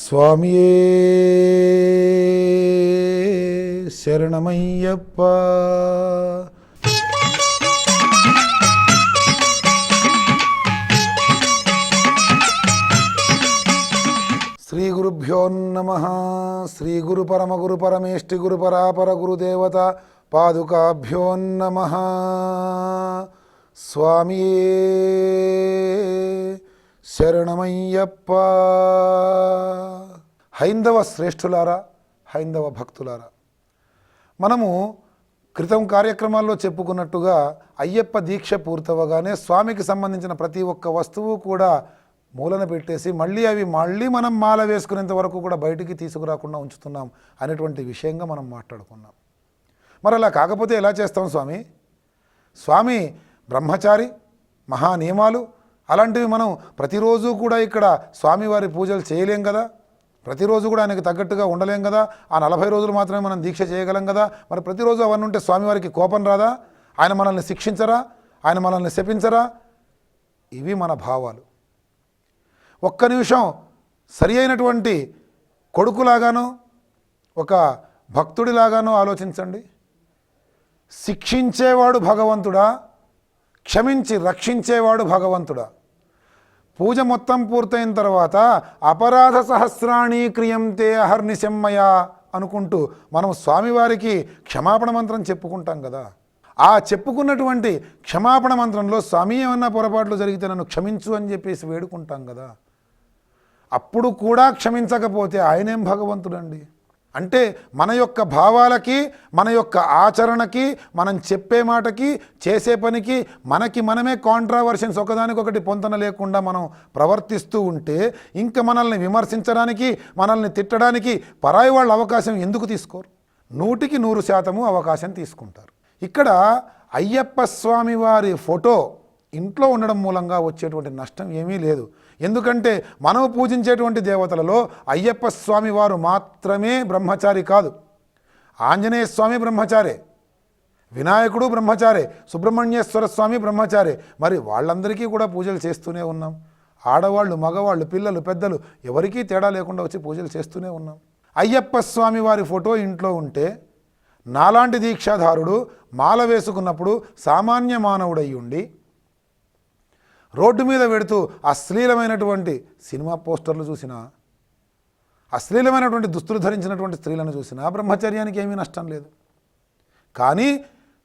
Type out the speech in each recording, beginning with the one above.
స్వామియే శరణమయ్యప్ప. శ్రీ గురుభ్యో నమః. శ్రీ గురు పరమ గురు పరమేష్టి గురు పరాపర గురుదేవత పాదుకాభ్యో నమః. స్వామియే శరణమయ్యప్ప. హైందవ శ్రేష్ఠులారా, హైందవ భక్తులారా, మనము క్రితం కార్యక్రమాల్లో చెప్పుకున్నట్టుగా అయ్యప్ప దీక్ష పూర్తవగానే స్వామికి సంబంధించిన ప్రతి ఒక్క వస్తువు కూడా మూలన పెట్టేసి మళ్ళీ మనం మాల వేసుకునేంత వరకు కూడా బయటికి తీసుకురాకుండా ఉంచుతున్నాం అనేటువంటి విషయంగా మనం మాట్లాడుకున్నాం. మరి అలా కాకపోతే ఎలా చేస్తాం స్వామి? స్వామి బ్రహ్మచారి, మహానియమాలు, అలాంటివి మనం ప్రతిరోజు కూడా ఇక్కడ స్వామివారి పూజలు చేయలేం కదా, ప్రతిరోజు కూడా ఆయనకి తగ్గట్టుగా ఉండలేం కదా, ఆ 40 రోజులు మాత్రమే మనం దీక్ష చేయగలం కదా. మరి ప్రతిరోజు అవన్నీ ఉంటే స్వామివారికి కోపం రాదా? ఆయన మనల్ని శిక్షించరా? ఆయన మనల్ని శపించరా? ఇవి మన భావాలు. ఒక్క నిమిషం సరి అయినటువంటి కొడుకులాగానో ఒక భక్తుడిలాగానో ఆలోచించండి. శిక్షించేవాడు భగవంతుడా, క్షమించి రక్షించేవాడు భగవంతుడా? పూజ మొత్తం పూర్తయిన తర్వాత అపరాధ సహస్రాణి క్రియంతే అహర్నిశమ్మయ అనుకుంటూ మనం స్వామివారికి క్షమాపణ మంత్రం చెప్పుకుంటాం కదా. ఆ చెప్పుకున్నటువంటి క్షమాపణ మంత్రంలో స్వామి ఏమన్నా పొరపాట్లు జరిగితే నన్ను క్షమించు అని చెప్పేసి వేడుకుంటాం కదా. అప్పుడు కూడా క్షమించకపోతే ఆయనేం భగవంతుడండి? అంటే మన యొక్క భావాలకి, మన యొక్క ఆచరణకి, మనం చెప్పే మాటకి, చేసే పనికి మనకి మనమే కాంట్రావర్షన్స్, ఒకదానికొకటి పొంతన లేకుండా మనం ప్రవర్తిస్తూ ఉంటే ఇంకా మనల్ని విమర్శించడానికి, మనల్ని తిట్టడానికి పరాయి వాళ్ళు అవకాశం ఎందుకు తీసుకోరు? 100% అవకాశం తీసుకుంటారు. ఇక్కడ అయ్యప్ప స్వామి వారి ఫోటో ఇంట్లో ఉండడం మూలంగా వచ్చేటువంటి నష్టం ఏమీ లేదు. ఎందుకంటే మనం పూజించేటువంటి దేవతలలో అయ్యప్ప స్వామి వారు మాత్రమే బ్రహ్మచారి కాదు. ఆంజనేయ స్వామి బ్రహ్మచారే, వినాయకుడు బ్రహ్మచారే, సుబ్రహ్మణ్యేశ్వర స్వామి బ్రహ్మచారే. మరి వాళ్ళందరికీ కూడా పూజలు చేస్తూనే ఉన్నాం. ఆడవాళ్ళు, మగవాళ్ళు, పిల్లలు, పెద్దలు ఎవరికీ తేడా లేకుండా వచ్చి పూజలు చేస్తూనే ఉన్నాం. అయ్యప్ప స్వామి వారి ఫోటో ఇంట్లో ఉంటే నాలాంటి దీక్షాధారుడు మాల వేసుకున్నప్పుడు సామాన్య మానవుడై ఉండి రోడ్డు మీద పెడుతూ అశ్లీలమైనటువంటి సినిమా పోస్టర్లు చూసినా, అశ్లీలమైనటువంటి దుస్తులు ధరించినటువంటి స్త్రీలను చూసినా బ్రహ్మచర్యానికి ఏమీ నష్టం లేదు. కానీ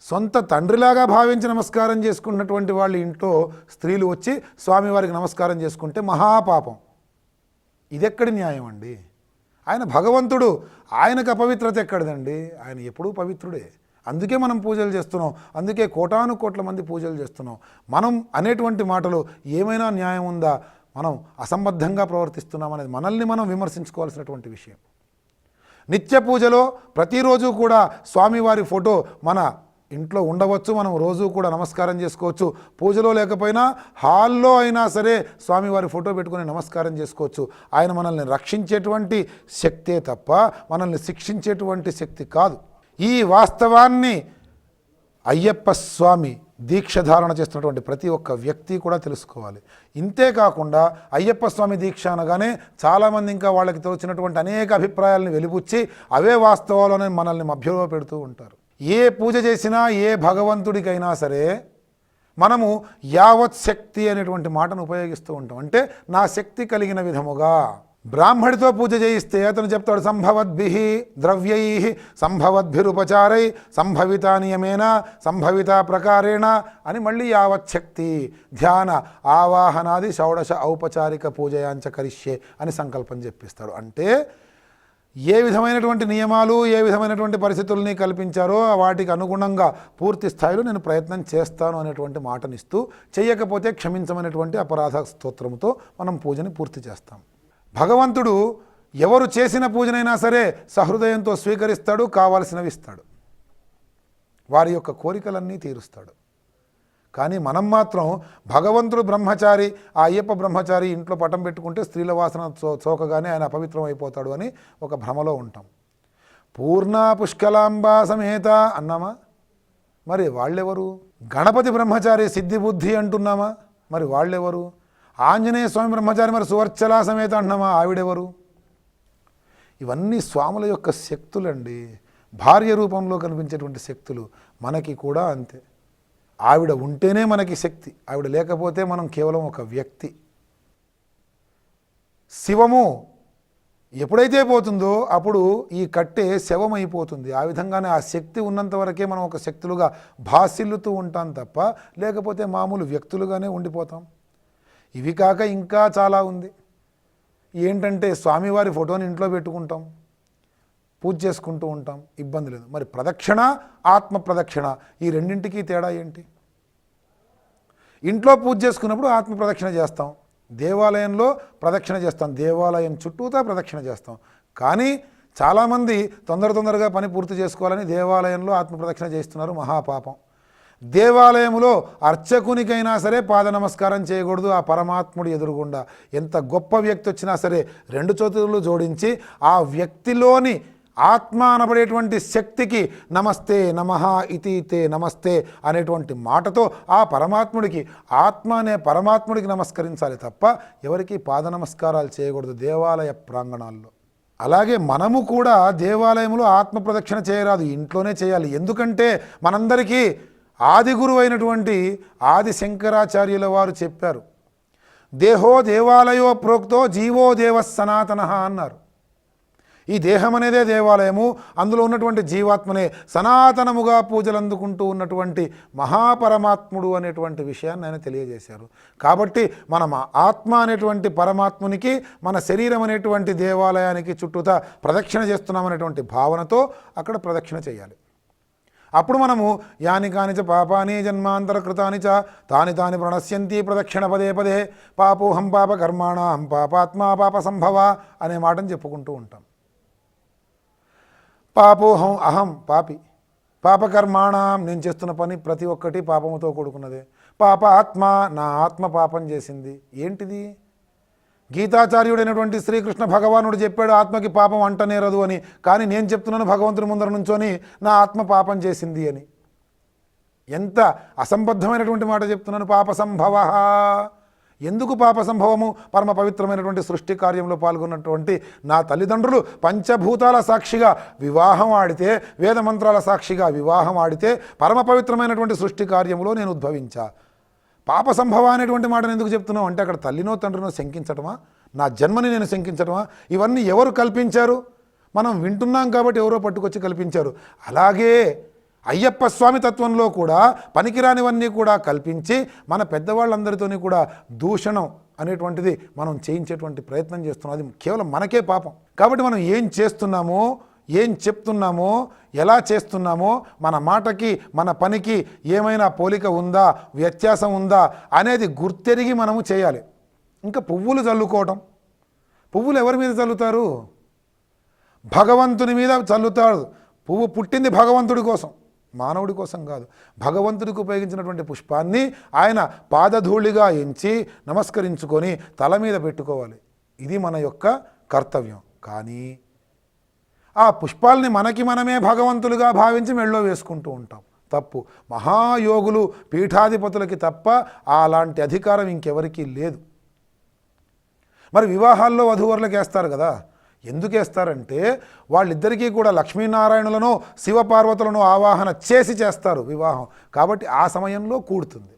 సొంత తండ్రిలాగా భావించి నమస్కారం చేసుకున్నటువంటి వాళ్ళ ఇంట్లో స్త్రీలు వచ్చి స్వామివారికి నమస్కారం చేసుకుంటే మహాపాపం. ఇదెక్కడి న్యాయం అండి? ఆయన భగవంతుడు, ఆయనకు అపవిత్రత ఎక్కడిదండి? ఆయన ఎప్పుడూ పవిత్రుడే. అందుకే మనం పూజలు చేస్తున్నాం, అందుకే కోటాను కోట్ల మంది పూజలు చేస్తున్నాం. మనం అనేటువంటి మాటలు ఏమైనా న్యాయం ఉందా? మనం అసంబద్ధంగా ప్రవర్తిస్తున్నాం అనేది మనల్ని మనం విమర్శించుకోవాల్సినటువంటి విషయం. నిత్య పూజలో ప్రతిరోజు కూడా స్వామివారి ఫోటో మన ఇంట్లో ఉండవచ్చు. మనం రోజు కూడా నమస్కారం చేసుకోవచ్చు. పూజలో లేకపోయినా హాల్లో అయినా సరే స్వామివారి ఫోటో పెట్టుకుని నమస్కారం చేసుకోవచ్చు. ఆయన మనల్ని రక్షించేటువంటి శక్తే తప్ప మనల్ని శిక్షించేటువంటి శక్తి కాదు. ఈ వాస్తవాన్ని అయ్యప్ప స్వామి దీక్షధారణ చేస్తున్నటువంటి ప్రతి ఒక్క వ్యక్తి కూడా తెలుసుకోవాలి. ఇంతేకాకుండా అయ్యప్ప స్వామి దీక్ష అనగానే చాలామంది ఇంకా వాళ్ళకి తోచినటువంటి అనేక అభిప్రాయాలను వెలిబుచ్చి అవే వాస్తవాలని మనల్ని మభ్యలో పెడుతూ ఉంటారు. ఏ పూజ చేసినా ఏ భగవంతుడికైనా సరే మనము యావత్ శక్తి అనేటువంటి మాటను ఉపయోగిస్తూ ఉంటాం. అంటే నా శక్తి కలిగిన విధముగా. బ్రాహ్మడితో పూజ చేయిస్తే అతను చెప్తాడు సంభవద్భిః ద్రవ్యైః సంభవద్భిరుపచారై సంభవిత నియమేన సంభవిత ప్రకారేణ అని మళ్ళీ యావచ్చక్తి ధ్యాన ఆవాహనాది షోడశ ఔపచారిక పూజయాంచ కరిష్యే అని సంకల్పం చెప్పిస్తాడు. అంటే ఏ విధమైనటువంటి నియమాలు, ఏ విధమైనటువంటి పరిస్థితుల్ని కల్పించారో వాటికి అనుగుణంగా పూర్తి స్థాయిలో నేను ప్రయత్నం చేస్తాను అనేటువంటి మాటనిస్తూ, చేయకపోతే క్షమించమనేటువంటి అపరాధ స్తోత్రంతో మనం పూజని పూర్తి చేస్తాం. భగవంతుడు ఎవరు చేసిన పూజనైనా సరే సహృదయంతో స్వీకరిస్తాడు, కావాల్సినవి ఇస్తాడు, వారి యొక్క కోరికలన్నీ తీరుస్తాడు. కానీ మనం మాత్రం భగవంతుడు బ్రహ్మచారి, ఆ అయ్యప్ప బ్రహ్మచారి ఇంట్లో పటం పెట్టుకుంటే స్త్రీల వాసన చోకగానే ఆయన అపవిత్రం అయిపోతాడు అని ఒక భ్రమలో ఉంటాం. పూర్ణ పుష్కలాంబా సమేత అన్నామా, మరి వాళ్ళెవరు? గణపతి బ్రహ్మచారి సిద్ధిబుద్ధి అంటున్నామా, మరి వాళ్ళెవరు? ఆంజనేయ స్వామి బ్రహ్మచారి మరి సువర్చలా సమేత అంటున్నామా, ఆవిడెవరు? ఇవన్నీ స్వాముల యొక్క శక్తులండి, భార్య రూపంలో కనిపించేటువంటి శక్తులు. మనకి కూడా అంతే. ఆవిడ ఉంటేనే మనకి శక్తి, ఆవిడ లేకపోతే మనం కేవలం ఒక వ్యక్తి. శివము ఎప్పుడైతే పోతుందో అప్పుడు ఈ కట్టె శవమైపోతుంది. ఆ విధంగానే ఆ శక్తి ఉన్నంత వరకే మనం ఒక శక్తులుగా భాసిల్లుతూ ఉంటాం తప్ప, లేకపోతే మామూలు వ్యక్తులుగానే ఉండిపోతాం. ఇవి కాక ఇంకా చాలా ఉంది. ఏంటంటే స్వామివారి ఫోటోని ఇంట్లో పెట్టుకుంటాం, పూజ చేసుకుంటూ ఉంటాం, ఇబ్బంది లేదు. మరి ప్రదక్షిణ, ఆత్మ ప్రదక్షిణ, ఈ రెండింటికి తేడా ఏంటి? ఇంట్లో పూజ చేసుకున్నప్పుడు ఆత్మ ప్రదక్షిణ చేస్తాం, దేవాలయంలో ప్రదక్షిణ చేస్తాం, దేవాలయం చుట్టూతా ప్రదక్షిణ చేస్తాం. కానీ చాలామంది తొందరగా పని పూర్తి చేసుకోవాలని దేవాలయంలో ఆత్మ ప్రదక్షిణ చేస్తున్నారు, మహాపాపం. దేవాలయంలో అర్చకునికైనా సరే పాద నమస్కారం చేయకూడదు. ఆ పరమాత్ముడు ఎదురుగుండా ఎంత గొప్ప వ్యక్తి వచ్చినా సరే 2 చేతులు జోడించి ఆ వ్యక్తిలోని ఆత్మ అనబడేటువంటి శక్తికి నమస్తే నమః ఇతి తే నమస్తే అనేటువంటి మాటతో ఆ పరమాత్ముడికి, ఆత్మ అనే పరమాత్ముడికి నమస్కరించాలి తప్ప ఎవరికి పాద నమస్కారాలు చేయకూడదు దేవాలయ ప్రాంగణాల్లో. అలాగే మనము కూడా దేవాలయంలో ఆత్మ ప్రదక్షిణ చేయరాదు, ఇంట్లోనే చేయాలి. ఎందుకంటే మనందరికీ ఆది గురువు అయినటువంటి ఆది శంకరాచార్యుల వారు చెప్పారు, దేహో దేవాలయో ప్రోక్తో జీవో దేవ సనాతనః అన్నారు. ఈ దేహం అనేదే దేవాలయము, అందులో ఉన్నటువంటి జీవాత్మనే సనాతనముగా పూజలు అందుకుంటూ ఉన్నటువంటి మహాపరమాత్ముడు అనేటువంటి విషయాన్ని ఆయన తెలియజేశారు. కాబట్టి మనం ఆత్మ అనేటువంటి పరమాత్మునికి మన శరీరం అనేటువంటి దేవాలయానికి చుట్టూతా ప్రదక్షిణ చేస్తున్నామనేటువంటి భావనతో అక్కడ ప్రదక్షిణ చేయాలి. అప్పుడు మనము యాని కానిచ పాపాని జన్మాంతర కృతాని చ తాని తాని ప్రణశ్యంతి ప్రదక్షిణ పదే పదే పాపోహం పాప కర్మాణం పాపాత్మా పాప సంభవ అనే మాటను చెప్పుకుంటూ ఉంటాం. పాపోహం అహం పాపి, పాపకర్మాణం నేను చేస్తున్న పని ప్రతి ఒక్కటి పాపముతో కూడుకున్నదే. పాప ఆత్మ నా ఆత్మ పాపం చేసింది. ఏంటిది? గీతాచార్యుడైనటువంటి శ్రీకృష్ణ భగవానుడు చెప్పాడు ఆత్మకి పాపం అంటనేరదు అని. కానీ నేను చెప్తున్నాను భగవంతుని ముందర నుంచొని నా ఆత్మ పాపం చేసింది అని. ఎంత అసంబద్ధమైనటువంటి మాట చెప్తున్నాను. పాప సంభవ. ఎందుకు పాప సంభవము? పరమ పవిత్రమైనటువంటి సృష్టి కార్యంలో పాల్గొన్నటువంటి నా తల్లిదండ్రులు పంచభూతాల సాక్షిగా వివాహం ఆడితే, వేద మంత్రాల సాక్షిగా వివాహం ఆడితే పరమ పవిత్రమైనటువంటి సృష్టి కార్యంలో నేను ఉద్భవించా. పాప సంభవ అనేటువంటి మాటను ఎందుకు చెప్తున్నావు అంటే అక్కడ తల్లినో తండ్రినో శంకించటమా, నా జన్మని నేను శంకించటమా? ఇవన్నీ ఎవరు కల్పించారు? మనం వింటున్నాం కాబట్టి ఎవరో పట్టుకొచ్చి కల్పించారు. అలాగే అయ్యప్ప స్వామి తత్వంలో కూడా పనికిరానివన్నీ కూడా కల్పించి మన పెద్దవాళ్ళందరితోని కూడా దూషణం అనేటువంటిది మనం చేయించేటువంటి ప్రయత్నం చేస్తున్నాం. అది కేవలం మనకే పాపం. కాబట్టి మనం ఏం చేస్తున్నామో, ఏం చెప్తున్నామో, ఎలా చేస్తున్నామో, మన మాటకి మన పనికి ఏమైనా పోలిక ఉందా, వ్యత్యాసం ఉందా అనేది గుర్తెరిగి మనము చేయాలి. ఇంకా పువ్వులు చల్లుకోవటం, పువ్వులు ఎవరి మీద చల్లుతారు? భగవంతుని మీద చల్లుతారు. పువ్వు పుట్టింది భగవంతుడి కోసం, మానవుడి కోసం కాదు. భగవంతుడికి ఉపయోగించినటువంటి పుష్పాన్ని ఆయన పాదధూళిగా ఎంచి నమస్కరించుకొని తల మీద పెట్టుకోవాలి. ఇది మన యొక్క కర్తవ్యం. కానీ ఆ పుష్పాలని మనకి మనమే భగవంతులుగా భావించి మెళ్ళో వేసుకుంటూ ఉంటాం. తప్పు. మహాయోగులు పీఠాధిపతులకి తప్ప అలాంటి అధికారం ఇంకెవరికీ లేదు. మరి వివాహాల్లో వధూవరులకు వేస్తారు కదా, ఎందుకు వేస్తారంటే వాళ్ళిద్దరికీ కూడా లక్ష్మీనారాయణులను శివపార్వతులను ఆవాహన చేసి చేస్తారు వివాహం. కాబట్టి ఆ సమయంలో కూడుతుంది.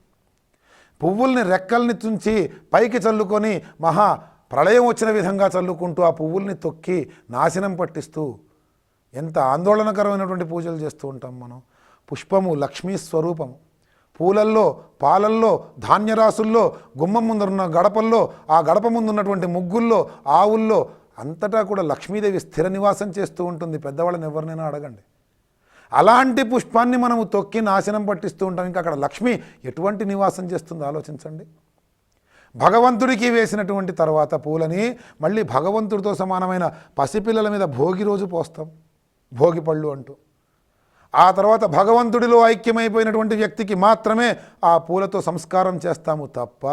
పువ్వుల్ని రెక్కల్ని తుంచి పైకి చల్లుకొని మహా ప్రళయం వచ్చిన విధంగా చల్లుకుంటూ ఆ పువ్వుల్ని తొక్కి నాశనం పట్టిస్తూ ఎంత ఆందోళనకరమైనటువంటి పూజలు చేస్తూ ఉంటాం మనం. పుష్పము లక్ష్మీ స్వరూపము. పూలల్లో, పాలల్లో, ధాన్యరాశుల్లో, గుమ్మం ముందున్న గడపల్లో, ఆ గడప ముందున్నటువంటి ముగ్గుల్లో, ఆవుల్లో అంతటా కూడా లక్ష్మీదేవి స్థిర నివాసం చేస్తూ ఉంటుంది. పెద్దవాళ్ళని ఎవరినైనా అడగండి. అలాంటి పుష్పాన్ని మనము తొక్కి నాశనం పట్టిస్తూ ఉంటాం. ఇంకా అక్కడ లక్ష్మి ఎటువంటి నివాసం చేస్తుందో ఆలోచించండి. భగవంతుడికి వేసినటువంటి తర్వాత పూలని మళ్ళీ భగవంతుడితో సమానమైన పసిపిల్లల మీద భోగి రోజు పోస్తాం, భోగి పళ్ళు అంటూ. ఆ తర్వాత భగవంతుడిలో ఐక్యమైపోయినటువంటి వ్యక్తికి మాత్రమే ఆ పూలతో సంస్కారం చేస్తాము తప్ప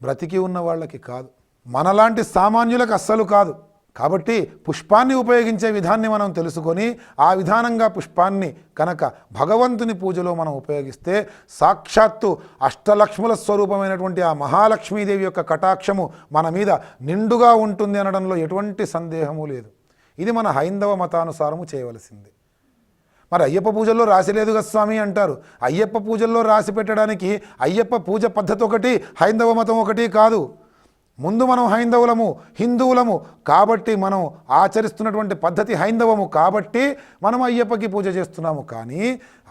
బ్రతికి ఉన్న వాళ్ళకి కాదు, మనలాంటి సామాన్యులకు అస్సలు కాదు. కాబట్టి పుష్పాన్ని ఉపయోగించే విధాన్ని మనం తెలుసుకొని ఆ విధానంగా పుష్పాన్ని కనుక భగవంతుని పూజలో మనం ఉపయోగిస్తే సాక్షాత్తు అష్టలక్ష్ముల స్వరూపమైనటువంటి ఆ మహాలక్ష్మీదేవి యొక్క కటాక్షము మన మీద నిండుగా ఉంటుంది అనడంలో ఎటువంటి సందేహము లేదు. ఇది మన హైందవ మతానుసారము చేయవలసింది. మరి అయ్యప్ప పూజల్లో రాసి లేదు కదా స్వామి అంటారు. అయ్యప్ప పూజల్లో రాసి పెట్టడానికి అయ్యప్ప పూజ పద్ధతి ఒకటి, హైందవ మతం ఒకటి కాదు. ముందు మనం హైందవులము, హిందువులము కాబట్టి మనం ఆచరిస్తున్నటువంటి పద్ధతి హైందవము కాబట్టి మనం అయ్యప్పకి పూజ చేస్తున్నాము. కానీ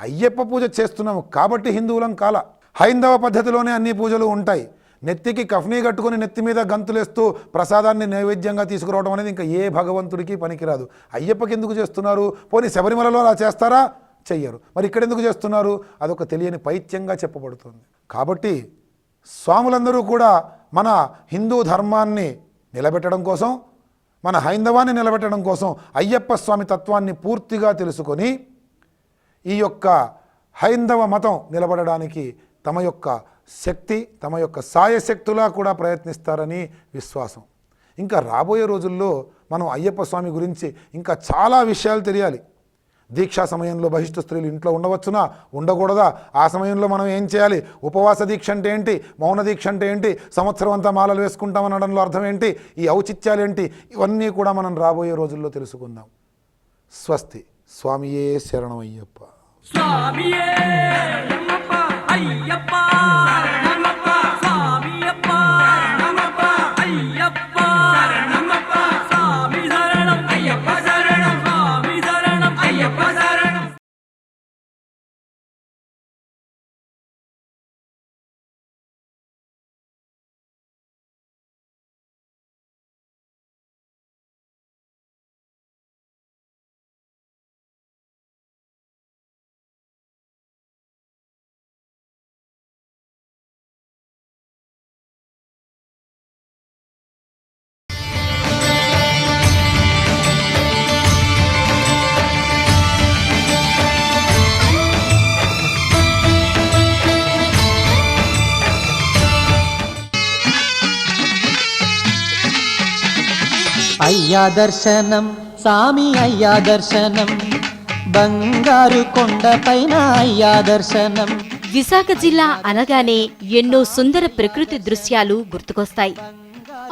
అయ్యప్ప పూజ చేస్తున్నాము కాబట్టి హిందువులం కాల. హైందవ పద్ధతిలోనే అన్ని పూజలు ఉంటాయి. నెత్తికి కఫ్నీ కట్టుకుని నెత్తి మీద గంతులేస్తూ ప్రసాదాన్ని నైవేద్యంగా తీసుకురావడం అనేది ఇంకా ఏ భగవంతుడికి పనికిరాదు. అయ్యప్పకి ఎందుకు చేస్తున్నారు? పోనీ శబరిమలలో అలా చేస్తారా? చెయ్యరు. మరి ఇక్కడ ఎందుకు చేస్తున్నారు? అదొక తెలియని పైత్యంగా చెప్పబడుతుంది. కాబట్టి స్వాములందరూ కూడా మన హిందూ ధర్మాన్ని నిలబెట్టడం కోసం, మన హైందవాన్ని నిలబెట్టడం కోసం అయ్యప్ప స్వామి తత్వాన్ని పూర్తిగా తెలుసుకొని ఈ యొక్క హైందవ మతం నిలబడడానికి తమ యొక్క శక్తి, తమ యొక్క సాయశక్తులా కూడా ప్రయత్నిస్తారని విశ్వాసం. ఇంకా రాబోయే రోజుల్లో మనం అయ్యప్ప స్వామి గురించి ఇంకా చాలా విషయాలు తెలియాలి. దీక్షా సమయంలో బహిష్టు స్త్రీలు ఇంట్లో ఉండవచ్చునా, ఉండకూడదా? ఆ సమయంలో మనం ఏం చేయాలి? ఉపవాస దీక్ష అంటే ఏంటి? మౌన దీక్ష అంటే ఏంటి? సంవత్సరం అంతా మాలలు వేసుకుంటామనడంలో అర్థం ఏంటి? ఈ ఔచిత్యాలు ఏంటి? ఇవన్నీ కూడా మనం రాబోయే రోజుల్లో తెలుసుకుందాం. స్వస్తి. స్వామియే శరణమయ్యప్ప. స్వామియే అయ్యప్ప. అయ్యా దర్శనం సామి, అయ్యా దర్శనం బంగారు కొండపైన అయ్యా దర్శనం. విశాఖ జిల్లా అనగానే ఎన్నో సుందర ప్రకృతి దృశ్యాలు గుర్తుకొస్తాయి.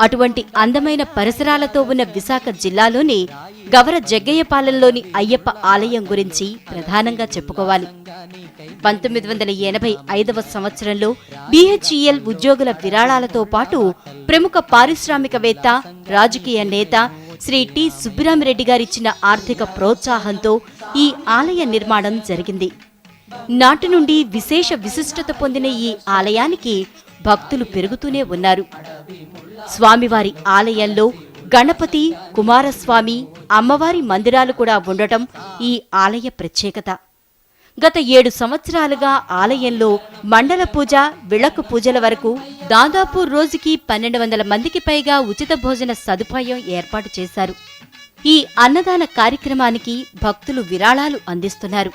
అటువంటి అందమైన పరిసరాలతో ఉన్న విశాఖ జిల్లాలోని గవర జగ్గయ్యపాలెంలోని అయ్యప్ప ఆలయం గురించి ప్రధానంగా చెప్పుకోవాలి. 1985వ సంవత్సరంలో BHEL ఉద్యోగుల విరాళాలతో పాటు ప్రముఖ పారిశ్రామికవేత్త, రాజకీయ నేత శ్రీ టి సుబ్బిరామిరెడ్డి గారిచ్చిన ఆర్థిక ప్రోత్సాహంతో ఈ ఆలయ నిర్మాణం జరిగింది. నాటి నుండి విశిష్టత పొందిన ఈ ఆలయానికి భక్తులు పెరుగుతూనే ఉన్నారు. స్వామివారి ఆలయంలో గణపతి, కుమారస్వామి, అమ్మవారి మందిరాలు కూడా ఉండటం ఈ ఆలయ ప్రత్యేకత. గత 7 సంవత్సరాలుగా ఆలయంలో మండల పూజ, విళక్కు పూజల వరకు దాదాపు రోజుకి 1200 మందికి పైగా ఉచిత భోజన సదుపాయం ఏర్పాటు చేశారు. ఈ అన్నదాన కార్యక్రమానికి భక్తులు విరాళాలు అందిస్తున్నారు.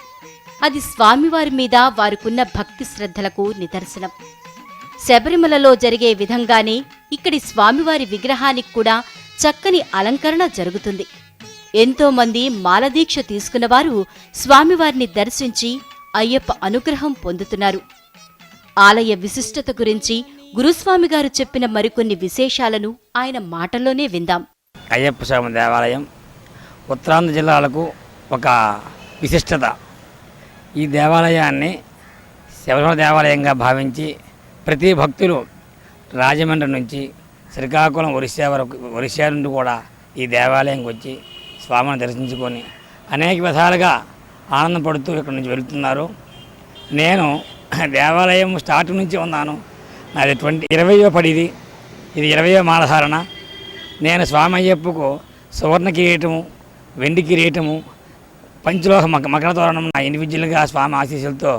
అది స్వామివారి మీద వారికున్న భక్తి శ్రద్ధలకు నిదర్శనం. శబరిమలలో జరిగే విధంగానే ఇక్కడి స్వామివారి విగ్రహానికి కూడా చక్కని అలంకరణ జరుగుతుంది. ఎంతో మంది మాలదీక్ష తీసుకున్నవారు స్వామివారిని దర్శించి అయ్యప్ప అనుగ్రహం పొందుతున్నారు. ఆలయ విశిష్టత గురించి గురుస్వామి గారు చెప్పిన మరికొన్ని విశేషాలను ఆయన మాటల్లోనే విందాం. అయ్యప్ప స్వామి దేవాలయం ఉత్తరాంధ్ర జిల్లాలకు ఒక విశిష్టత. ఈ దేవాలయాన్ని శబరిమల దేవాలయంగా భావించి ప్రతి భక్తులు రాజమండ్రి నుంచి శ్రీకాకుళం, ఒరిస్సా నుండి కూడా ఈ దేవాలయంకి వచ్చి స్వామిని దర్శించుకొని అనేక విధాలుగా ఆనందపడుతూ ఇక్కడ నుంచి వెళుతున్నారు. నేను దేవాలయం స్టార్టింగ్ నుంచి ఉన్నాను. నాది 20వ పడిది, ఇది 20వ మాలధారణ. నేను స్వామి అయ్యప్పకు సువర్ణ కిరీటము, వెండి కిరీటము, పంచలోహ మకర తోరణం నా ఇండివిజువల్గా స్వామి ఆశీస్సులతో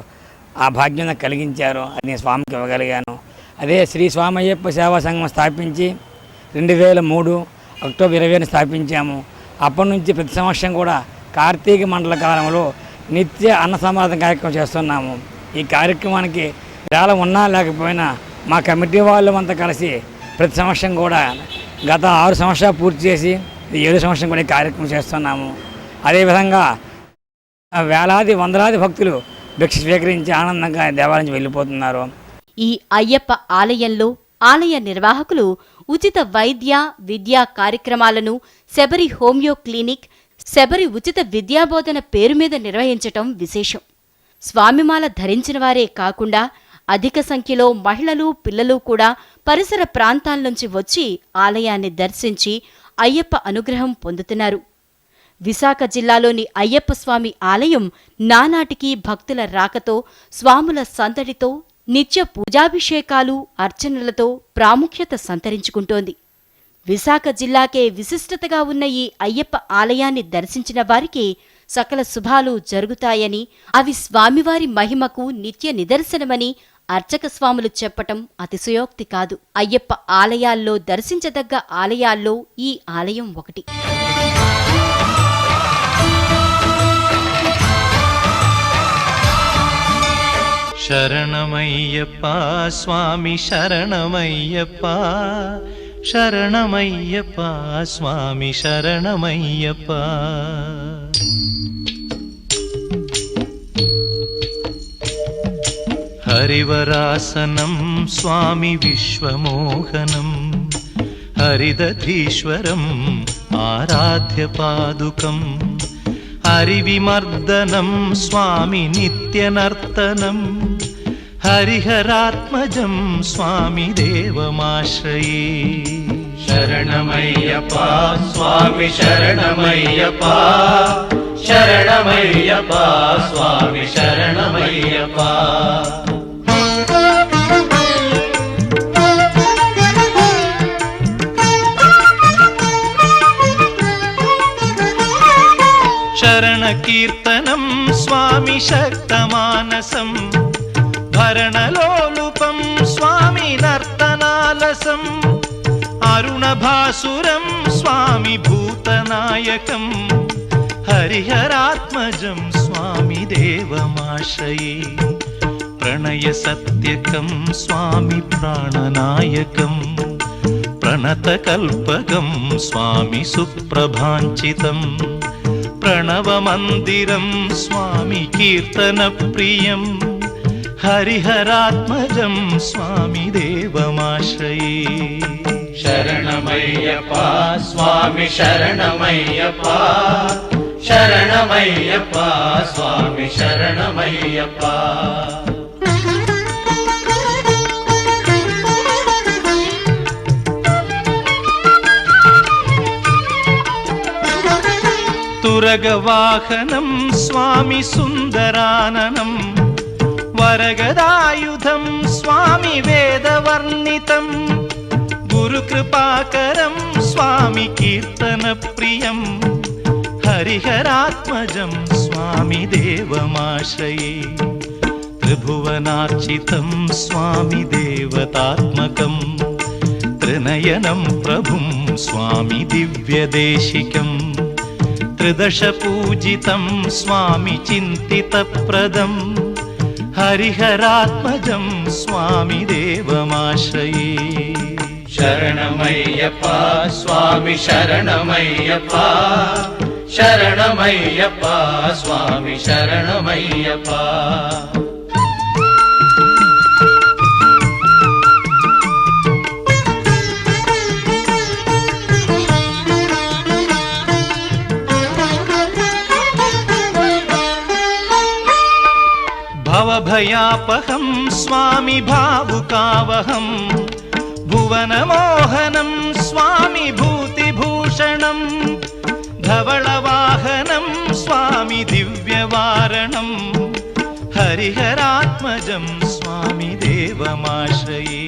ఆ భాగ్యం కలిగించారు. అది నేను స్వామికి ఇవ్వగలిగాను. అదే శ్రీ స్వామి అయ్యప్ప సేవా సంఘం స్థాపించి 2003 అక్టోబర్ 20ని స్థాపించాము. అప్పటి నుంచి ప్రతి సంవత్సరం కూడా కార్తీక మండల కాలంలో నిత్య అన్న సమారాధన కార్యక్రమం చేస్తున్నాము. ఈ కార్యక్రమానికి వేలం ఉన్నా లేకపోయినా మా కమిటీ వాళ్ళు అంతా కలిసి ప్రతి సంవత్సరం కూడా గత 6 సంవత్సరాలు పూర్తి చేసి 7 సంవత్సరం కూడా ఈ కార్యక్రమం చేస్తున్నాము. అదేవిధంగా వేలాది వందలాది భక్తులు భిక్ష స్వీకరించి ఆనందంగా దేవాలయం వెళ్ళిపోతున్నారు. ఈ అయ్యప్ప ఆలయంలో ఆలయ నిర్వాహకులు ఉచిత వైద్య విద్యా కార్యక్రమాలను శబరి హోమియో క్లినిక్, శబరి ఉచిత విద్యాబోధన పేరు మీద నిర్వహించటం విశేషం. స్వామిమాల ధరించిన వారే కాకుండా అధిక సంఖ్యలో మహిళలు, పిల్లలు కూడా పరిసర ప్రాంతాల నుంచి వచ్చి ఆలయాన్ని దర్శించి అయ్యప్ప అనుగ్రహం పొందుతున్నారు. విశాఖ జిల్లాలోని అయ్యప్ప స్వామి ఆలయం నానాటికి భక్తుల రాకతో, స్వాముల సందడితో, నిత్య పూజాభిషేకాలు, అర్చనలతో ప్రాముఖ్యత సంతరించుకుంటోంది. విశాఖ జిల్లాకే విశిష్టతగా ఉన్న ఈ అయ్యప్ప ఆలయాన్ని దర్శించిన వారికి సకల శుభాలు జరుగుతాయని, అవి స్వామివారి మహిమకు నిత్య నిదర్శనమని అర్చక స్వాములు చెప్పటం అతిశయోక్తి కాదు. అయ్యప్ప ఆలయాల్లో దర్శించదగ్గ ఆలయాల్లో ఈ ఆలయం ఒకటి. శరణమయ్యప్ప స్వామి శరణమయ్యప్ప, శరణమయ్యప్ప స్వామి శరణమయ్యప్ప. హరివరాసనం స్వామి విశ్వమోహనం, హరిదధీశ్వరం ఆరాధ్య పాదుకం, హరివిమర్దనం స్వామి నిత్యనర్తనం, హరిహరాత్మజం స్వామి దేవమాశ్రయే. శరణమయ్యప్ప స్వామి శరణమయ్యప్ప, శరణమయ్యప్ప స్వామి శరణమయ్యప్ప. శరణకీర్తనం స్వామి శక్తమానసం, భరణలోలుపం స్వామి నర్తనాలసం, అరుణభాసురం స్వామి భూతనాయకం, హరిహరాత్మజం స్వామి దేవమాశ్రయే. ప్రణయ సత్యకం స్వామి ప్రాణనాయకం, ప్రణతకల్పకం స్వామి సుప్రభాంచితం, ప్రణవమందిరం స్వామి కీర్తనప్రియం, హరిహరాత్మజం స్వామి దేవమాశ్రయే. శరణమయ్యప్ప స్వామి శరణమయ్యప్ప, శరణమయ్యప్ప స్వామి శరణమయ్యప్ప. తురగవాహనం స్వామి సుందరాననం, వరగదాయుధం స్వామి వేదవర్ణితం, గురుకృపాకరం స్వామి కీర్తనప్రియం, హరిహరాత్మజం స్వామి దేవమాశ్రయే. త్రిభువనార్చితం స్వామి దేవతాత్మకం, త్రినయనం ప్రభుం స్వామి దివ్యదేశికం, త్రిదశ పూజితం స్వామి చింతితప్రదం, హరిహరాత్మజం స్వామి దేవమాశ్రయే. శరణమయ్యప్ప స్వామి శరణమయ్యప్ప, శరణమయ్యప్ప స్వామి శరణమయ్యప్ప. భవభయాపహం స్వామి భావుకావహం, భువనమోహనం స్వామి భూతిభూషణం, ధవళవాహనం స్వామి దివ్యవారణం, హరిహరాత్మజం స్వామి దేవమాశ్రయే.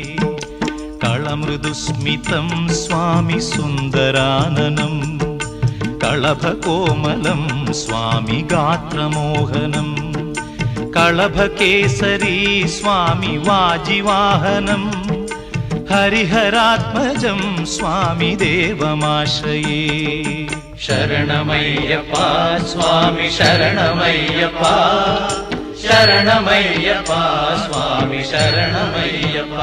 కళమృదుస్మితం స్వామి సుందరాననం, కళభకోమలం స్వామి గాత్రమోహనం, కళభకేసరీ స్వామి వాజివాహనం, హరిహరాత్మజం స్వామి దేవమాశ్రయే. శరణమయ్యప్ప స్వామి శరణమయ్యప్ప శరణమయ్యప్ప స్వామి శరణమయ్యప్ప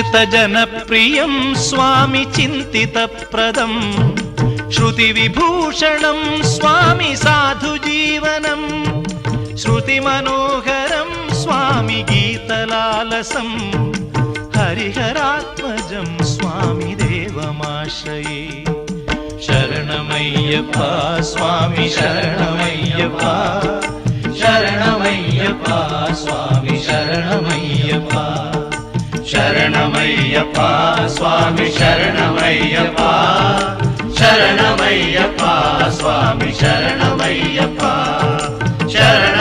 श्रितजनप्रियं स्वामि चिन्तितप्रदं श्रुतिविभूषणं स्वामि साधुजीवनं श्रुतिमनोहरं स्वामि गीतलालसं हरिहरात्मजं स्वामि देवमाश्रये शरणमय्यप्प स्वामि शरणमय्यप्प शरणमय्यप्प स्वामि शरणमय्यप्प शरणमय्यप्प स्वामि शरणमय्यप्प शरणमय्यप्प स्वामि शरणमय्यप्प शरण